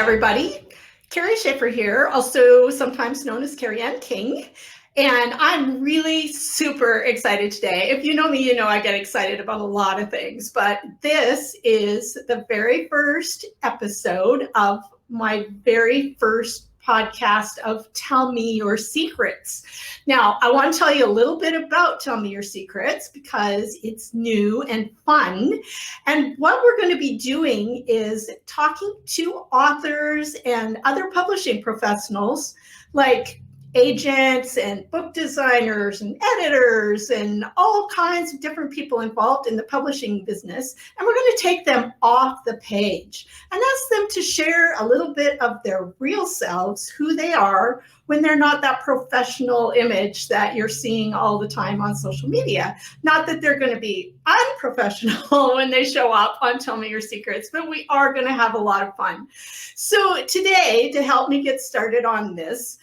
everybody. Carrie Schaefer here, also sometimes known as Carrie Ann King. And I'm really super excited today. If you know me, you know I get excited about a lot of things, but this is the very first episode of my very first podcast of Tell Me Your Secrets. Now, I want to tell you a little bit about Tell Me Your Secrets because it's new and fun. And what we're going to be doing is talking to authors and other publishing professionals like agents and book designers and editors and all kinds of different people involved in the publishing business. And we're going to take them off the page and ask them to share a little bit of their real selves, who they are when they're not that professional image that you're seeing all the time on social media. Not that they're going to be unprofessional when they show up on Tell Me Your Secrets, but we are going to have a lot of fun. So today, to help me get started on this,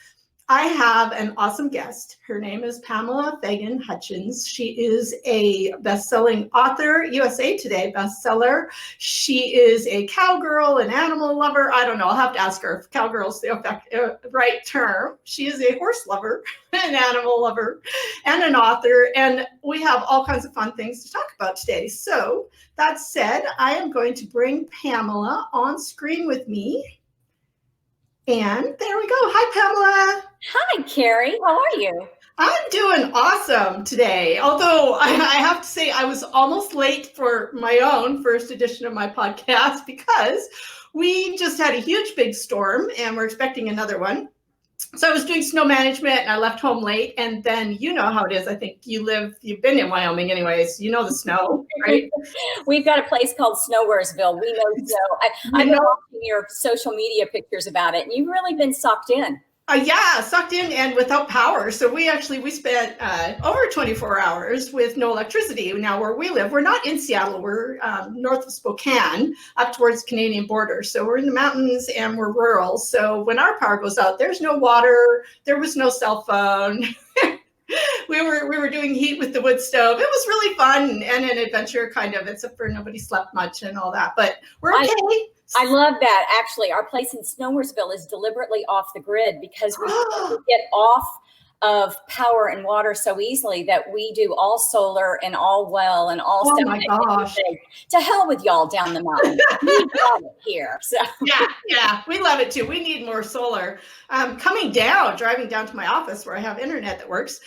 I have an awesome guest. Her name is Pamela Fagan Hutchins. She is a best-selling author, USA Today bestseller. She is a cowgirl, an animal lover. I don't know. I'll have to ask her if cowgirl's the right term. She is a horse lover, an animal lover, and an author. And we have all kinds of fun things to talk about today. So that said, I am going to bring Pamela on screen with me. And there we go. Hi, Pamela. Hi, Carrie. How are you? I'm doing awesome today. Although I have to say I was almost late for my own first edition of my podcast because we just had a huge big storm and we're expecting another one. So I was doing snow management and I left home late. And then you know how it is. I think you've been in Wyoming anyways. You know the snow, right? We've got a place called Snowwaresville. We know snow. I've been watching your social media pictures about it and you've really been sucked in. Yeah, sucked in and without power. So we spent over 24 hours with no electricity. Now where we live, we're not in Seattle. We're north of Spokane, up towards the Canadian border. So we're in the mountains and we're rural. So when our power goes out, there's no water. There was no cell phone. We were doing heat with the wood stove. It was really fun and an adventure kind of, except for nobody slept much and all that. But we're okay. I love that. Actually, our place in Snowwaresville is deliberately off the grid because we get off of power and water so easily that we do all solar and all well and all stuff. Oh my gosh. To hell with y'all down the mountain. We love it here. So yeah, we love it too. We need more solar. Driving down to my office where I have internet that works.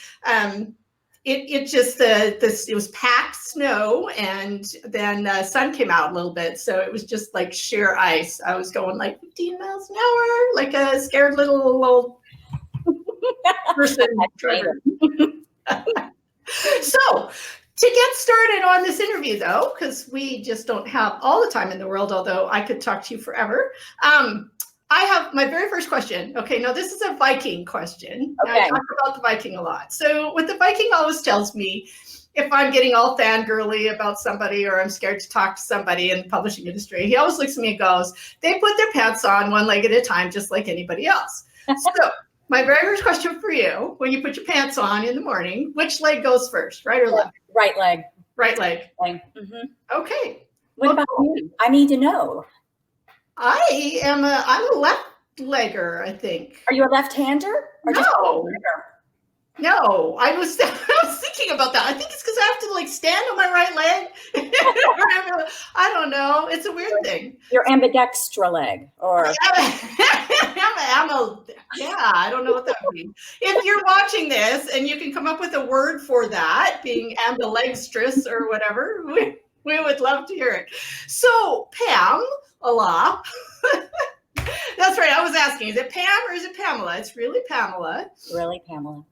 It was packed snow and then the sun came out a little bit. So it was just like sheer ice. I was going like 15 miles an hour, like a scared little person. So to get started on this interview though, because we just don't have all the time in the world, although I could talk to you forever. I have my very first question. Okay, now this is a Viking question. Okay. I talk about the Viking a lot. So what the Viking always tells me, if I'm getting all fangirly about somebody or I'm scared to talk to somebody in the publishing industry, he always looks at me and goes, they put their pants on one leg at a time, just like anybody else. So my very first question for you, when you put your pants on in the morning, which leg goes first, right or left? Right leg. Right leg. Mm-hmm. Okay. What about you? I need to know. I'm a left legger, I think. Are you a left-hander? Or No, I was thinking about that. I think it's because I have to like stand on my right leg. I don't know. It's a weird thing. Your ambidextra leg, or I don't know what that means. If you're watching this and you can come up with a word for that, being ambidextrous or whatever, we would love to hear it. So Pam. Allah. That's right. I was asking, is it Pam or is it Pamela? It's really Pamela. Really Pamela.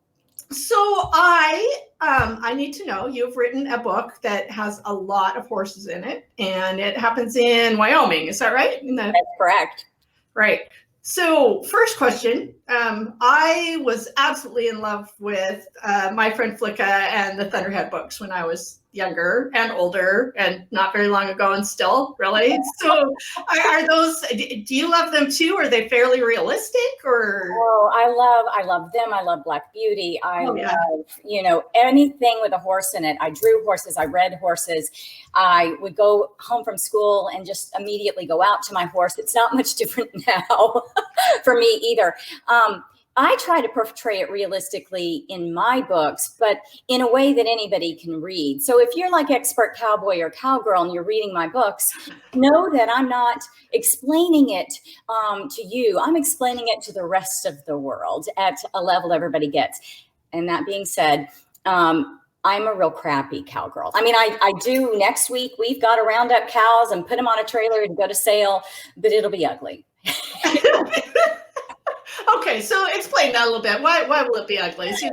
So I need to know, you've written a book that has a lot of horses in it, and it happens in Wyoming. Is that right? That's correct. Right. So first question, I was absolutely in love with My Friend Flicka and the Thunderhead books when I was younger and older and not very long ago and still, really. So are those, do you love them too? Are they fairly realistic or? Oh, I love them. I love Black Beauty. I love, anything with a horse in it. I drew horses. I read horses. I would go home from school and just immediately go out to my horse. It's not much different now for me either. I try to portray it realistically in my books, but in a way that anybody can read. So if you're like expert cowboy or cowgirl and you're reading my books, know that I'm not explaining it to you. I'm explaining it to the rest of the world at a level everybody gets. And that being said, I'm a real crappy cowgirl. I mean, I do next week, we've got to round up cows and put them on a trailer and go to sale, but it'll be ugly. Okay, so explain that a little bit. Why will it be ugly? So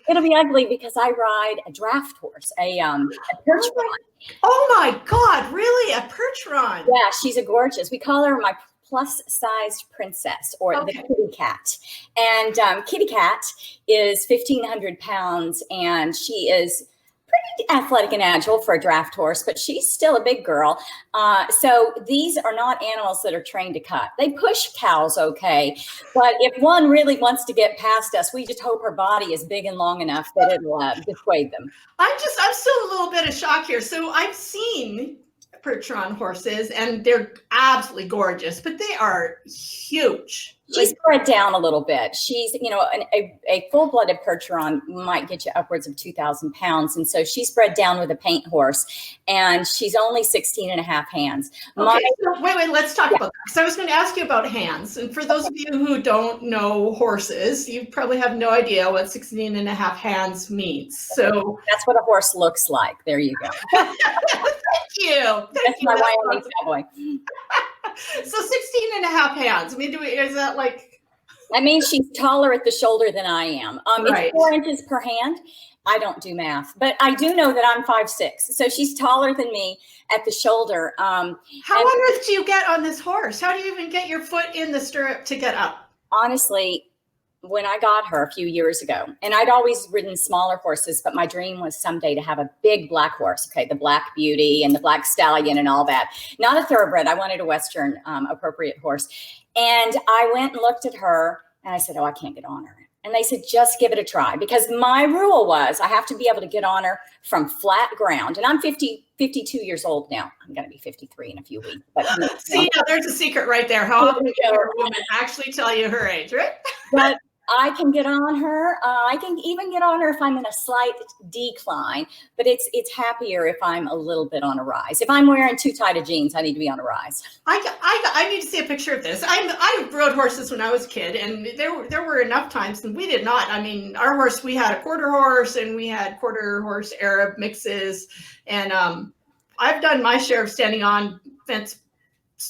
it'll be ugly because I ride a draft horse, a percheron. Oh my God, really? A percheron? Yeah, she's a gorgeous. We call her my plus-sized princess, or the kitty cat. And kitty cat is 1,500 pounds, and she is pretty athletic and agile for a draft horse, but she's still a big girl. So these are not animals that are trained to cut. They push cows okay, but if one really wants to get past us, we just hope her body is big and long enough that it'll dissuade them. I'm still a little bit of shock here. So I've seen percheron horses and they're absolutely gorgeous, but they are huge. She's bred down a little bit. She's, a full-blooded percheron might get you upwards of 2,000 pounds. And so she's bred down with a paint horse, and she's only 16 and a half hands. Okay, so wait, let's talk about that. Because I was going to ask you about hands. And for those of you who don't know horses, you probably have no idea what 16 and a half hands means. So that's what a horse looks like. There you go. Thank you. That's my Wyoming cowboy. So 16 and a half hands. I mean, is that like? I mean, she's taller at the shoulder than I am. Right. It's 4 inches per hand. I don't do math, but I do know that I'm 5'6". So she's taller than me at the shoulder. How on earth do you get on this horse? How do you even get your foot in the stirrup to get up? Honestly, when I got her a few years ago, and I'd always ridden smaller horses, but my dream was someday to have a big black horse. Okay. The Black Beauty and the Black Stallion and all that. Not a thoroughbred. I wanted a Western appropriate horse. And I went and looked at her and I said, oh, I can't get on her. And they said, just give it a try, because my rule was I have to be able to get on her from flat ground. And I'm 52 years old now. I'm going to be 53 in a few weeks. But see, now there's a secret right there. How often can a woman actually tell you her age, right? But I can get on her. I can even get on her if I'm in a slight decline, but it's happier if I'm a little bit on a rise. If I'm wearing too tight of jeans, I need to be on a rise. I need to see a picture of this. I rode horses when I was a kid, and there were enough times, and we did not. I mean, our horse, we had a quarter horse, and we had quarter horse Arab mixes, and I've done my share of standing on fence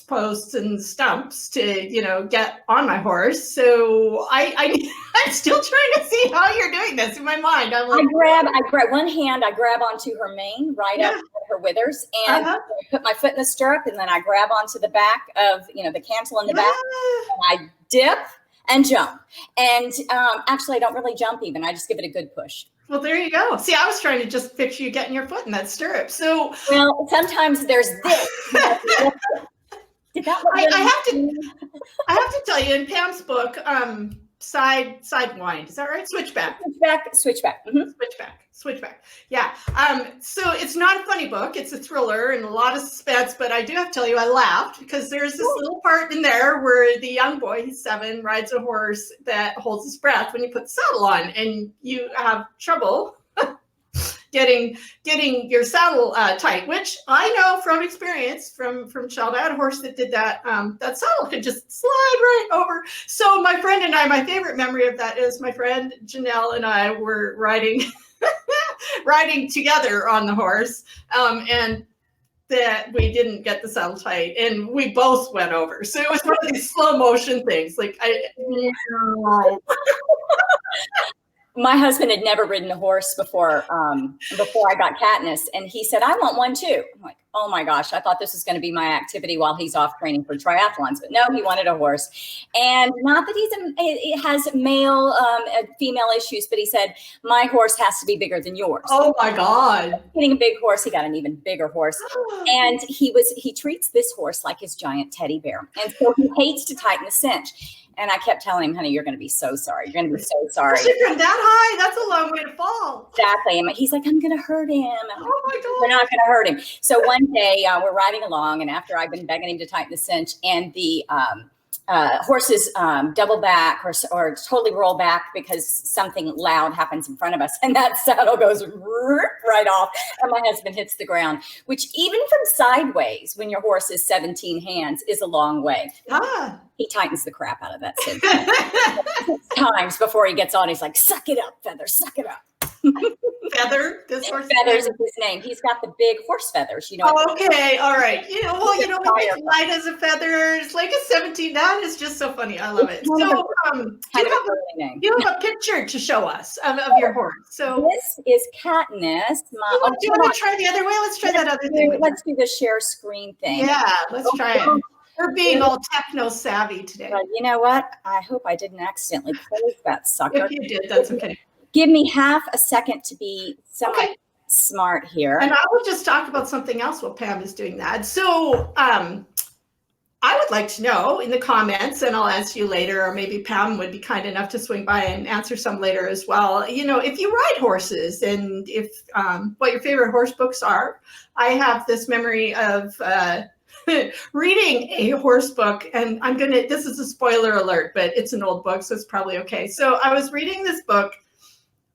posts and stumps to get on my horse. So I'm still trying to see how you're doing this in my mind. I'm like, I grab one hand, I grab onto her mane right up her withers, and I put my foot in the stirrup, and then I grab onto the back of the cantle in the back, and I dip and jump. And actually I don't really jump even. I just give it a good push. Well, there you go. See, I was trying to just picture you getting your foot in that stirrup. So sometimes there's this. I have to tell you, in Pam's book, side wind, is that right? Switchback. Mm-hmm. Switchback. Yeah. So it's not a funny book. It's a thriller and a lot of suspense, but I do have to tell you, I laughed because there's this little part in there where the young boy, he's 7, rides a horse that holds his breath when you put the saddle on, and you have trouble getting your saddle tight, which I know from experience from child. I had a horse that did that. That saddle could just slide right over. So my friend and I, my favorite memory of that is my friend Janelle and I were riding together on the horse, and that we didn't get the saddle tight, and we both went over. So it was one of these slow motion things. Like my husband had never ridden a horse before I got Katniss, and he said, I want one too. I'm like, oh my gosh, I thought this was going to be my activity while he's off training for triathlons. But no, he wanted a horse. And not that it has male, female issues, but he said, my horse has to be bigger than yours. Oh my God. Getting a big horse, he got an even bigger horse. And he treats this horse like his giant teddy bear. And so he hates to tighten the cinch. And I kept telling him, honey, you're going to be so sorry. You're going to be so sorry. From that high, that's a long way to fall. Exactly. And he's like, I'm going to hurt him. Oh my God. We're not going to hurt him. So one day we're riding along, and after I've been begging him to tighten the cinch, and the horses double back or totally roll back because something loud happens in front of us, and that saddle goes right off, and my husband hits the ground, which even from sideways, when your horse is 17 hands, is a long way. He tightens the crap out of that cinch 6 times before he gets on. He's like, suck it up, Feather, suck it up. Feather? This horse Feathers is his name. He's got the big horse feathers, you know. Oh, okay, all right. We make light as a feather. It's like a 17. That is just so funny. I love it. So, you have a picture to show us of your horse. So this is Katniss. Do you want to try the other way? Let's try that other thing. Let's do the share screen thing. Yeah, let's try it. We're being all techno savvy today. Well, you know what? I hope I didn't accidentally close that sucker. If you did, that's okay. Give me half a second to be somewhat smart here. And I will just talk about something else while Pam is doing that. So I would like to know in the comments, and I'll answer you later, or maybe Pam would be kind enough to swing by and answer some later as well. If you ride horses and if what your favorite horse books are. I have this memory of reading a horse book, and this is a spoiler alert, but it's an old book, so it's probably okay. So I was reading this book.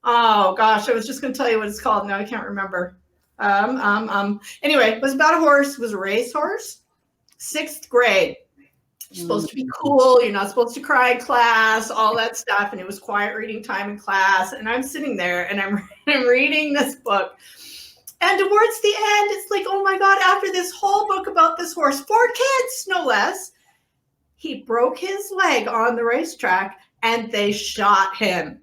Oh gosh, I was just going to tell you what it's called. Now I can't remember. Anyway, it was about a horse. It was a race horse. 6th grade. You're supposed to be cool. You're not supposed to cry in class, all that stuff. And it was quiet reading time in class. And I'm sitting there and I'm reading this book. And towards the end, it's like, oh my God, after this whole book about this horse, 4 kids, no less, he broke his leg on the racetrack and they shot him.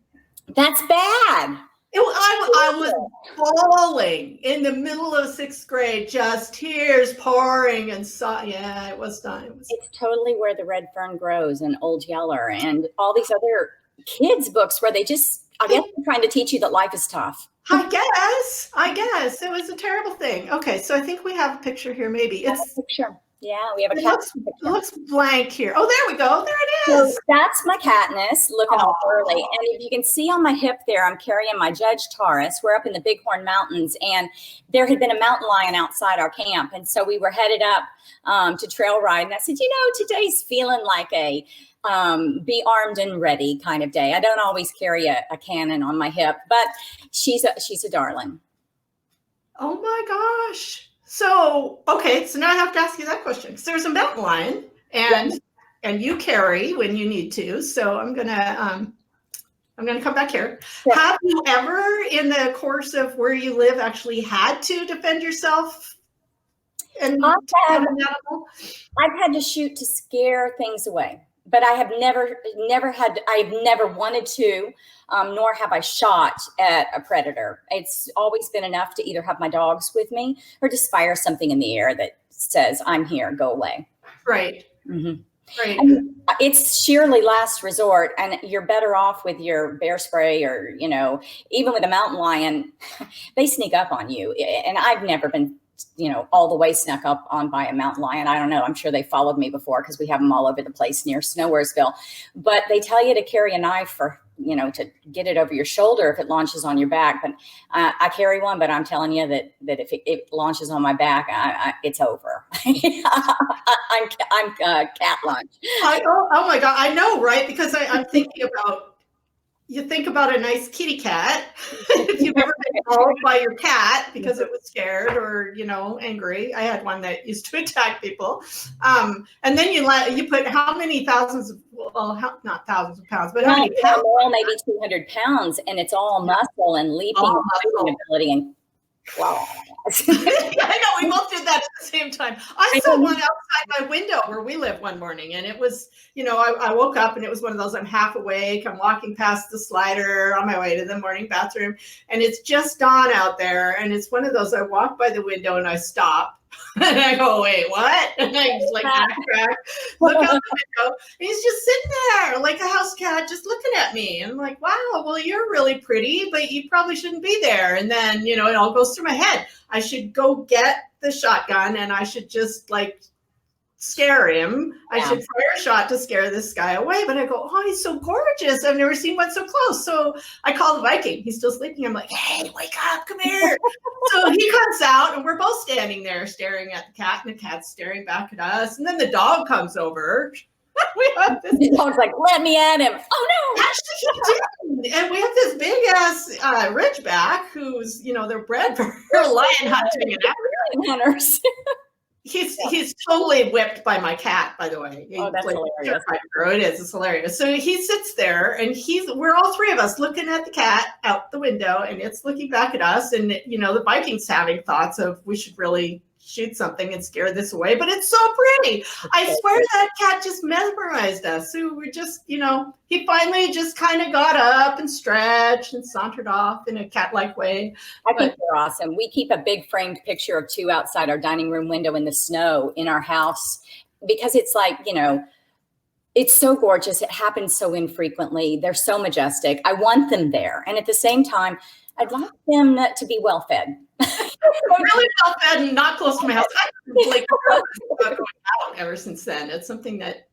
That's bad. I was bawling in the middle of 6th grade, just tears pouring, and it was done. It's totally Where the Red Fern Grows and Old Yeller and all these other kids' books where I guess they're trying to teach you that life is tough. I guess it was a terrible thing. Okay, so I think we have a picture here. Maybe it's a picture. Yeah, we have a cat. It looks blank here. Oh, there we go. There it is. So that's my Katniss looking all early. And if you can see on my hip there, I'm carrying my Judge Taurus. We're up in the Bighorn Mountains, and there had been a mountain lion outside our camp. And so we were headed up to trail ride. And I said, today's feeling like a be armed and ready kind of day. I don't always carry a cannon on my hip, but she's a darling. Oh my gosh. So, okay, so now I have to ask you that question. So there's a mountain lion, and you carry when you need to. So I'm gonna come back here. Yeah. Have you ever, in the course of where you live, actually had to defend yourself? And I've had to shoot to scare things away, but I have never wanted to. Nor have I shot at a predator. It's always been enough to either have my dogs with me or just fire something in the air that says, I'm here, go away. Right. Mm-hmm. Right. And it's sheerly last resort, and you're better off with your bear spray or, even with a mountain lion, they sneak up on you. And I've never been, all the way snuck up on by a mountain lion. I don't know. I'm sure they followed me before because we have them all over the place near Snowwaresville. But they tell you to carry a knife for, to get it over your shoulder if it launches on your back. But I carry one, but I'm telling you that if it launches on my back, it's over. I'm cat lunch. Oh my God. I know, right? Because I'm thinking about, you think about a nice kitty cat. If you've ever been called by your cat because it was scared or, angry. I had one that used to attack people. And then you put how many thousands of, not thousands of pounds, but how many pounds? Well, maybe 200 pounds, and it's all muscle and leaping ability and wow. I know, we both did that at the same time. I saw one outside my window where we live one morning, and it was, I woke up and it was one of those, I'm half awake, I'm walking past the slider on my way to the morning bathroom, and it's just dawn out there, and it's one of those, I walk by the window and I stop, And I go, wait, what? And I just like backtrack, look out the window. And he's just sitting there like a house cat, just looking at me. And I'm like, wow, well, you're really pretty, but you probably shouldn't be there. And then, you know, it all goes through my head. I should go get the shotgun and I should just like scare him. I should fire a shot to scare this guy away. But I go, oh, he's so gorgeous. I've never seen one so close. So I call the Viking. He's still sleeping. I'm like, hey, wake up, come here. So he comes out and we're both standing there staring at the cat and the cat's staring back at us. And then the dog comes over. We have this. The dog's like, let me at him. Oh no. Actually, he did. And we have this big ass Ridgeback who's, you know, they're bred for lion hunting and everything. Hunters. He's totally whipped by my cat, by the way. Oh, that's hilarious. It is. It's hilarious. So he sits there and we're all three of us looking at the cat out the window and it's looking back at us. And, you know, the Viking's having thoughts of we should really shoot something and scare this away, but it's so pretty. I swear that cat just mesmerized us. So we're just, you know, he finally just kind of got up and stretched and sauntered off in a cat-like way. I think they're awesome. We keep a big framed picture of two outside our dining room window in the snow in our house because it's like, you know, it's so gorgeous. It happens so infrequently. They're so majestic. I want them there. And at the same time, I'd like them to be well fed. Really well fed and not close to my house. I've like not going out ever since then. It's something that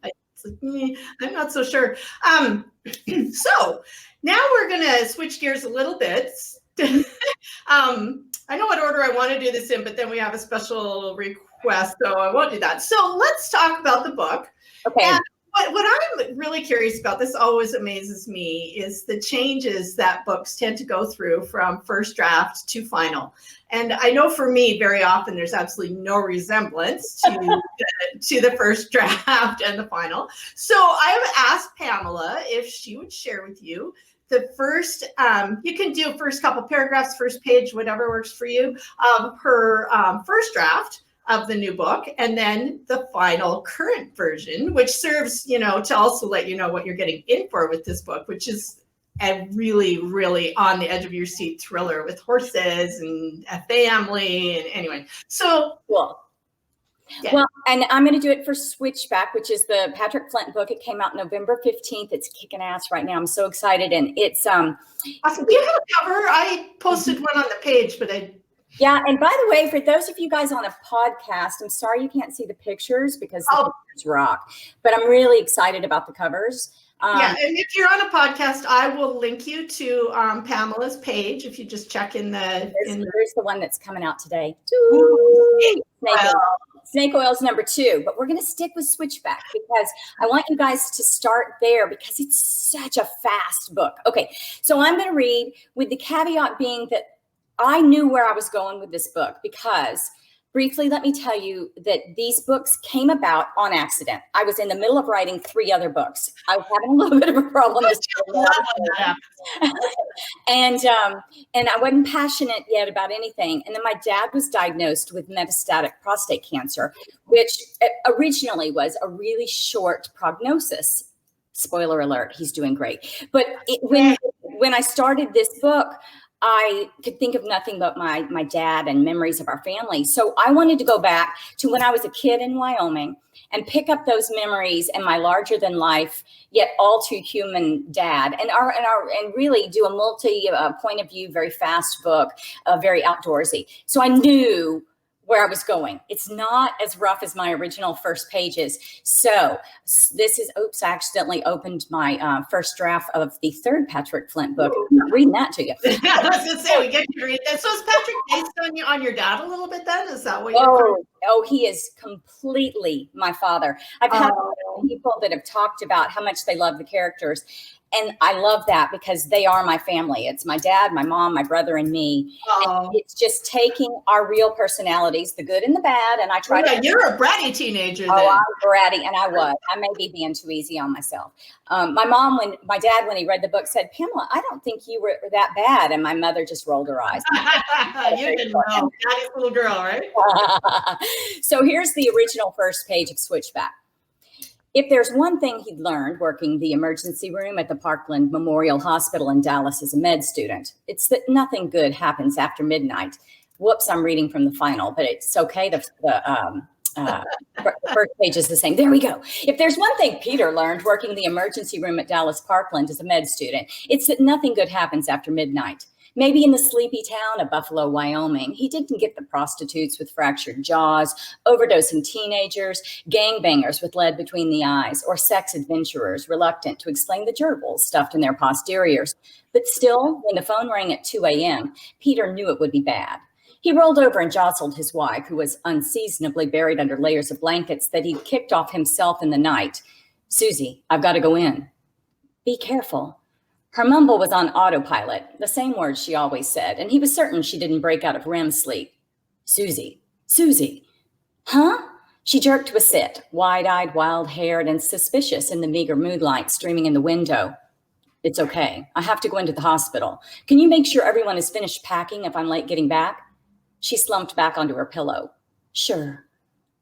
I'm not so sure. So now we're gonna switch gears a little bit. I know what order I want to do this in, but then we have a special request, so I won't do that. So let's talk about the book. Okay. And what I'm really curious about, this always amazes me, is the changes that books tend to go through from first draft to final. And I know for me, very often there's absolutely no resemblance to the first draft and the final. So I have asked Pamela if she would share with you the first, you can do first couple paragraphs, first page, whatever works for you, of her first draft of the new book, and then the final current version, which serves, you know, to also let you know what you're getting in for with this book, which is a really, really on the edge of your seat thriller with horses and a family. And anyway, so cool. Yeah. Well, and I'm going to do it for Switchback, which is the Patrick Flint book. It came out November 15th. It's kicking ass right now. I'm so excited. And it's awesome. Do you have a cover? I posted one on the page, but yeah, and by the way, for those of you guys on a podcast, I'm sorry you can't see the pictures because the pictures rock, but I'm really excited about the covers. Yeah, and if you're on a podcast, I will link you to Pamela's page if you just check in the... Here's the one that's coming out today. Snake Oil's number 2, but we're going to stick with Switchback because I want you guys to start there because it's such a fast book. Okay, so I'm going to read with the caveat being that I knew where I was going with this book because, briefly, let me tell you that these books came about on accident. I was in the middle of writing 3 other books. I was having a little bit of a problem. And I wasn't passionate yet about anything. And then my dad was diagnosed with metastatic prostate cancer, which originally was a really short prognosis. Spoiler alert, he's doing great. But when I started this book, I could think of nothing but my dad and memories of our family. So I wanted to go back to when I was a kid in Wyoming and pick up those memories and my larger than life, yet all too human dad and really do a multi point of view, very fast book, very outdoorsy. So I knew where I was going. It's not as rough as my original first pages. So this is, oops, I accidentally opened my first draft of the 3rd Patrick Flint book. I'm not reading that to you. I was going to say, we get you to read that. So is Patrick based on your dad a little bit then? Is that what you're Oh, he is completely my father. I've had people that have talked about how much they love the characters. And I love that because they are my family. It's my dad, my mom, my brother, and me. And it's just taking our real personalities, the good and the bad. And I try to. You're a bratty teenager. Oh, I'm bratty, and I was. I may be being too easy on myself. My dad, when he read the book, said, "Pamela, I don't think you were that bad." And my mother just rolled her eyes. You didn't know. Daddy's little girl, right? So here's the original first page of Switchback. If there's one thing he'd learned working the emergency room at the Parkland Memorial Hospital in Dallas as a med student, it's that nothing good happens after midnight. Whoops, I'm reading from the final, but it's okay. The first page is the same. There we go. If there's one thing Peter learned working the emergency room at Dallas Parkland as a med student, it's that nothing good happens after midnight. Maybe in the sleepy town of Buffalo, Wyoming, he didn't get the prostitutes with fractured jaws, overdosing teenagers, gangbangers with lead between the eyes, or sex adventurers reluctant to explain the gerbils stuffed in their posteriors. But still, when the phone rang at 2 a.m., Peter knew it would be bad. He rolled over and jostled his wife, who was unseasonably buried under layers of blankets that he'd kicked off himself in the night. Susie, I've got to go in. Be careful. Her mumble was on autopilot, the same words she always said, and he was certain she didn't break out of REM sleep. Susie, Susie. Huh? She jerked to a sit, wide-eyed, wild-haired, and suspicious in the meager moonlight streaming in the window. It's okay. I have to go into the hospital. Can you make sure everyone is finished packing if I'm late getting back? She slumped back onto her pillow. Sure.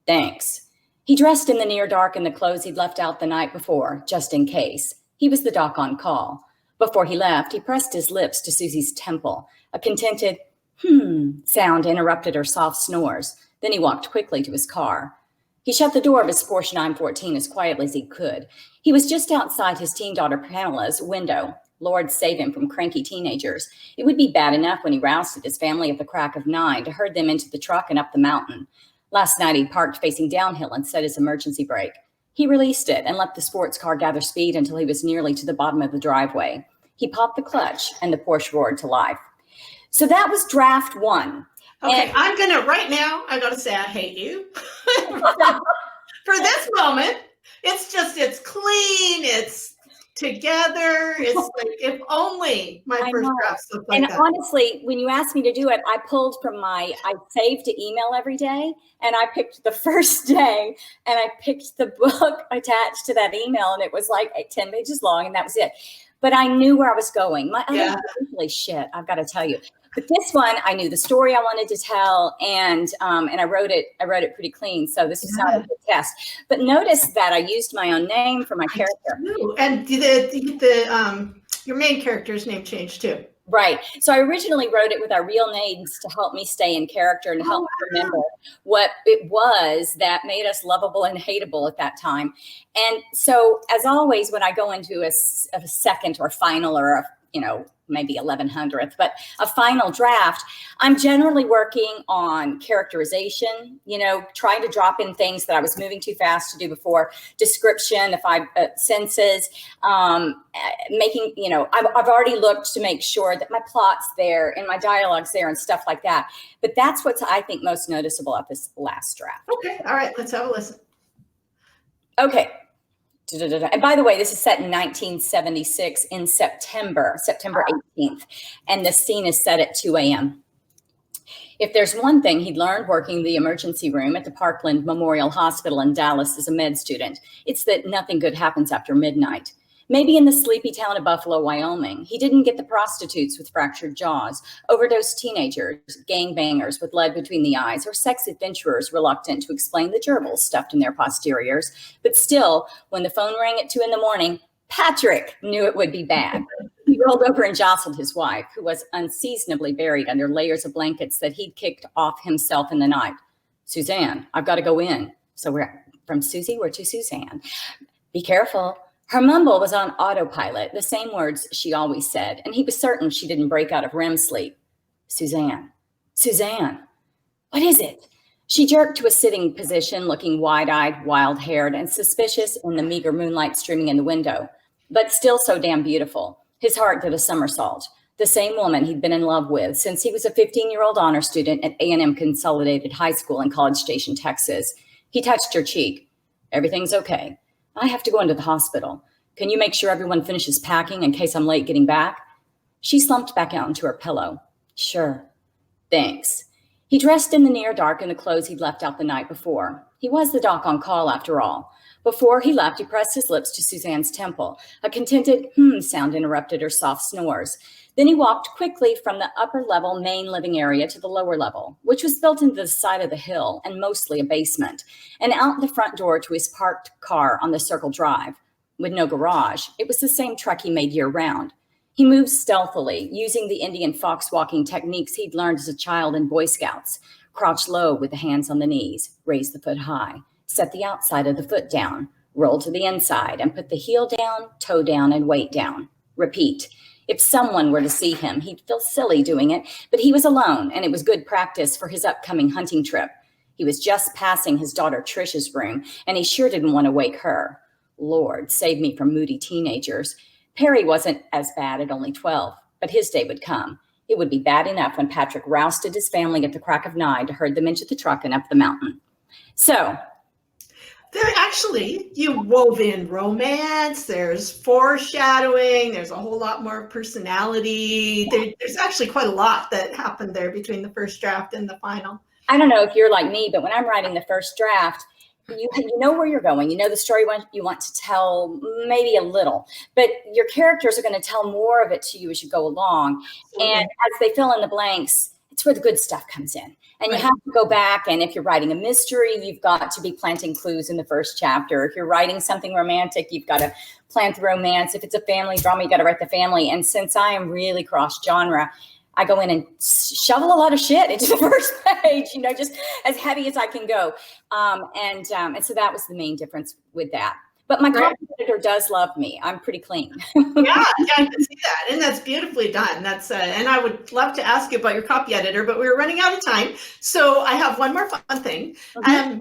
Thanks. He dressed in the near dark in the clothes he'd left out the night before, just in case. He was the doc on call. Before he left, he pressed his lips to Susie's temple. A contented, sound interrupted her soft snores. Then he walked quickly to his car. He shut the door of his Porsche 914 as quietly as he could. He was just outside his teen daughter Pamela's window. Lord save him from cranky teenagers. It would be bad enough when he roused his family at the crack of 9 to herd them into the truck and up the mountain. Last night he parked facing downhill and set his emergency brake. He released it and let the sports car gather speed until he was nearly to the bottom of the driveway. He popped the clutch and the Porsche roared to life. So that was draft 1. Okay, And I'm gonna right now. I gotta say I hate you for this moment. It's clean. It's together. It's like if only my I first know. drafts look like And that. honestly, when you asked me to do it, I pulled from I saved to email every day, and I picked the first day, and I picked the book attached to that email, and it was like 10 pages long, and that was it. But I knew where I was going. My other really shit, I've got to tell you. But this one, I knew the story I wanted to tell, and I wrote it pretty clean. So this is not a good test. But notice that I used my own name for my character. And your main character's name changed too. Right. So I originally wrote it with our real names to help me stay in character and help me remember what it was that made us lovable and hateable at that time. And so, as always, when I go into a second or final or maybe 1100th, but a final draft, I'm generally working on characterization, trying to drop in things that I was moving too fast to do before, description, if I senses, making, I've already looked to make sure that my plot's there and my dialogue's there and stuff like that. But that's what's, I think, most noticeable at this last draft. Okay. All right. Let's have a listen. Okay. And by the way, this is set in 1976 in September 18th, and the scene is set at 2 a.m. If there's one thing he'd learned working the emergency room at the Parkland Memorial Hospital in Dallas as a med student, it's that nothing good happens after midnight. Maybe in the sleepy town of Buffalo, Wyoming, he didn't get the prostitutes with fractured jaws, overdosed teenagers, gangbangers with lead between the eyes, or sex adventurers reluctant to explain the gerbils stuffed in their posteriors. But still, when the phone rang at 2 a.m, Patrick knew it would be bad. He rolled over and jostled his wife, who was unseasonably buried under layers of blankets that he'd kicked off himself in the night. Suzanne, I've got to go in. So we're to Suzanne. Be careful. Her mumble was on autopilot, the same words she always said, and he was certain she didn't break out of REM sleep. Suzanne, what is it? She jerked to a sitting position, looking wide-eyed, wild-haired, and suspicious in the meager moonlight streaming in the window, but still so damn beautiful. His heart did a somersault. The same woman he'd been in love with since he was a 15-year-old honor student at A&M Consolidated High School in College Station, Texas. He touched her cheek. Everything's okay. I have to go into the hospital. Can you make sure everyone finishes packing in case I'm late getting back? She slumped back out into her pillow. Sure. Thanks. He dressed in the near dark in the clothes he'd left out the night before. He was the doc on call after all. Before he left, he pressed his lips to Suzanne's temple. A contented sound interrupted her soft snores. Then he walked quickly from the upper level main living area to the lower level, which was built into the side of the hill and mostly a basement, and out the front door to his parked car on the circle drive. With no garage, it was the same truck he made year-round. He moved stealthily, using the Indian fox walking techniques he'd learned as a child in Boy Scouts. Crouch low with the hands on the knees, raise the foot high, set the outside of the foot down, roll to the inside, and put the heel down, toe down, and weight down. Repeat. If someone were to see him, he'd feel silly doing it, but he was alone, and it was good practice for his upcoming hunting trip. He was just passing his daughter Trish's room, and he sure didn't want to wake her. Lord, save me from moody teenagers. Perry wasn't as bad at only 12, but his day would come. It would be bad enough when Patrick rousted his family at the crack of 9 to herd them into the truck and up the mountain. So, you wove in romance, there's foreshadowing, there's a whole lot more personality. There's actually quite a lot that happened there between the first draft and the final. I don't know if you're like me, but when I'm writing the first draft, you know where you're going. You know the story you want to tell, maybe a little, but your characters are going to tell more of it to you as you go along. Absolutely. And as they fill in the blanks, it's where the good stuff comes in. And you have to go back, and if you're writing a mystery, you've got to be planting clues in the first chapter. If you're writing something romantic, you've got to plant the romance. If it's a family drama, you got to write the family. And since I am really cross-genre, I go in and shovel a lot of shit into the first page, just as heavy as I can go. And so that was the main difference with that. But my copy editor does love me. I'm pretty clean. Yeah, I can see that. And that's beautifully done. That's and I would love to ask you about your copy editor, but we're running out of time. So I have one more fun thing. Mm-hmm.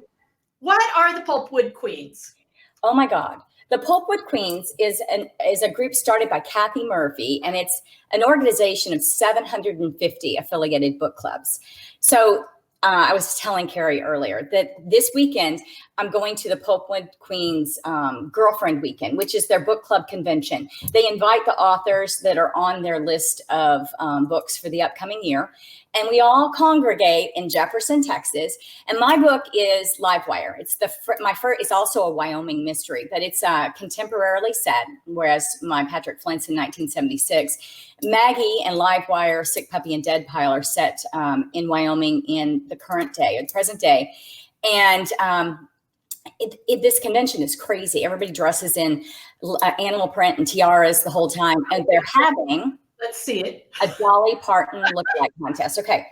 What are the Pulpwood Queens? Oh, my God. The Pulpwood Queens is a group started by Kathy Murphy, and it's an organization of 750 affiliated book clubs. So I was telling Carrie earlier that this weekend I'm going to the Pulpwood Queens Girlfriend Weekend, which is their book club convention. They invite the authors that are on their list of books for the upcoming year. And we all congregate in Jefferson, Texas. And my book is Livewire. It's also a Wyoming mystery, but it's contemporarily set, whereas my Patrick Flint's in 1976. Maggie and Livewire, Sick Puppy and Dead Pile are set in Wyoming in the current day, or the present day. And this convention is crazy. Everybody dresses in animal print and tiaras the whole time. And they're having... Let's see it. A Dolly Parton lookalike contest. Okay.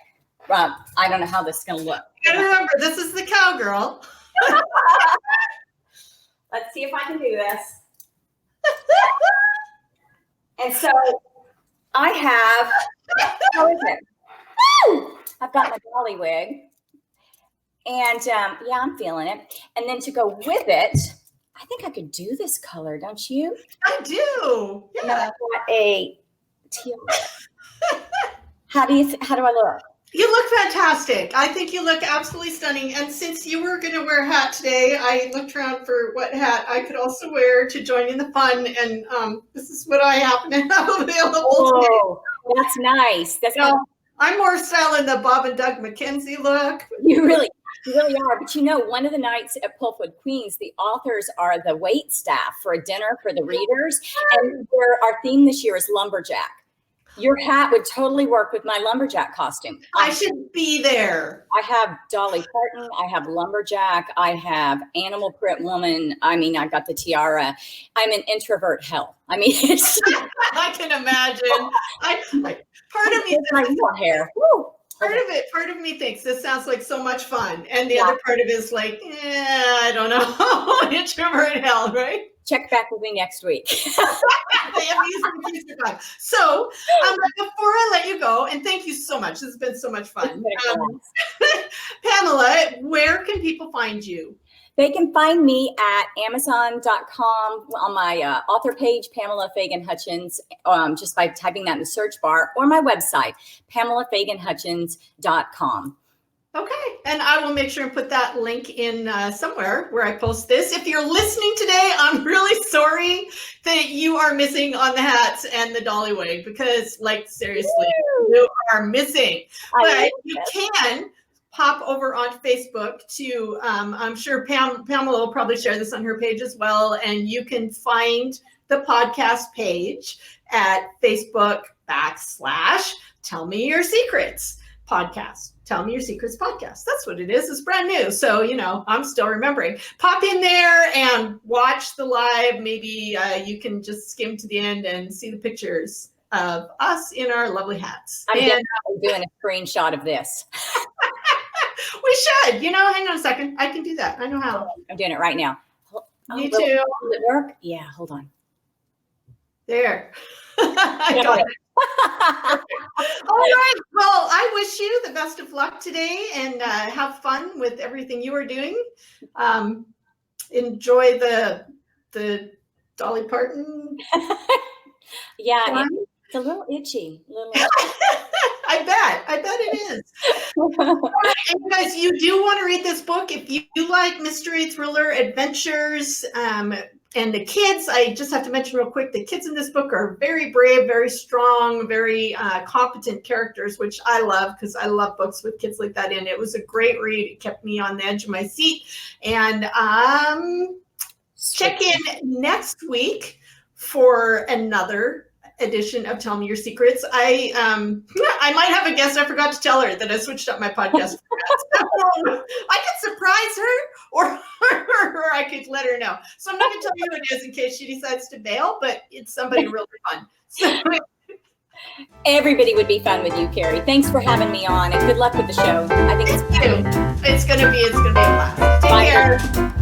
I don't know how this is going to look. You gotta remember, this is the cowgirl. Let's see if I can do this. And so I have, how is it? Woo! I've got my Dolly wig. And I'm feeling it. And then to go with it, I think I could do this color, don't you? I do. Yeah. And I've got a teal. How do I look? You look fantastic. I think you look absolutely stunning. And since you were going to wear a hat today, I looked around for what hat I could also wear to join in the fun. And this is what I happen to have available today. That's nice. I'm more styling the Bob and Doug McKenzie look. You really are. But one of the nights at Pulpwood Queens, the authors are the wait staff for a dinner for the readers. And our theme this year is lumberjack. Your hat would totally work with my lumberjack costume. I should be there. I have Dolly Parton. I have lumberjack. I have animal print woman. I got the tiara. I'm an introvert hell. It's I can imagine. Part of me my hair. Woo. Part of me thinks this sounds like so much fun. And the other part of it is like, I don't know. Introvert hell, right? Check back with me next week. So before I let you go, and thank you so much. This has been so much fun. Pamela, where can people find you? They can find me at Amazon.com on my author page, Pamela Fagan Hutchins, just by typing that in the search bar, or my website, PamelaFaganHutchins.com. Okay, and I will make sure and put that link in somewhere where I post this. If you're listening today, I'm really sorry that you are missing on the hats and the dolly wig, because, seriously, you are missing. But you can pop over on Facebook to, I'm sure Pamela will probably share this on her page as well, and you can find the podcast page at Facebook.com/Tell Me Your Secrets podcast. Tell Me Your Secrets podcast. That's what it is. It's brand new. So, I'm still remembering. Pop in there and watch the live. Maybe you can just skim to the end and see the pictures. of us in our lovely hats. I'm And definitely doing a screenshot of this. we should, hang on a second. I can do that. I know how. I'm doing it right now. Me will- too. Will it work? Yeah, hold on. There. I got it. All right. Well, I wish you the best of luck today, and have fun with everything you are doing. Enjoy the Dolly Parton. Yeah, it's a little itchy. I bet it is. And you guys, you do want to read this book if you like mystery, thriller, adventures, and the kids. I just have to mention real quick, the kids in this book are very brave, very strong, very competent characters, which I love because I love books with kids like that in it. It was a great read. It kept me on the edge of my seat. And check in next week for another edition of Tell Me Your Secrets. I might have a guest. I forgot to tell her that I switched up my podcast. I could surprise her, or I could let her know. So I'm not going to tell you who it is in case she decides to bail, but it's somebody really fun. So, everybody would be fun with you, Carrie. Thanks for having me on, and good luck with the show. I think it's going to be a blast. Take care.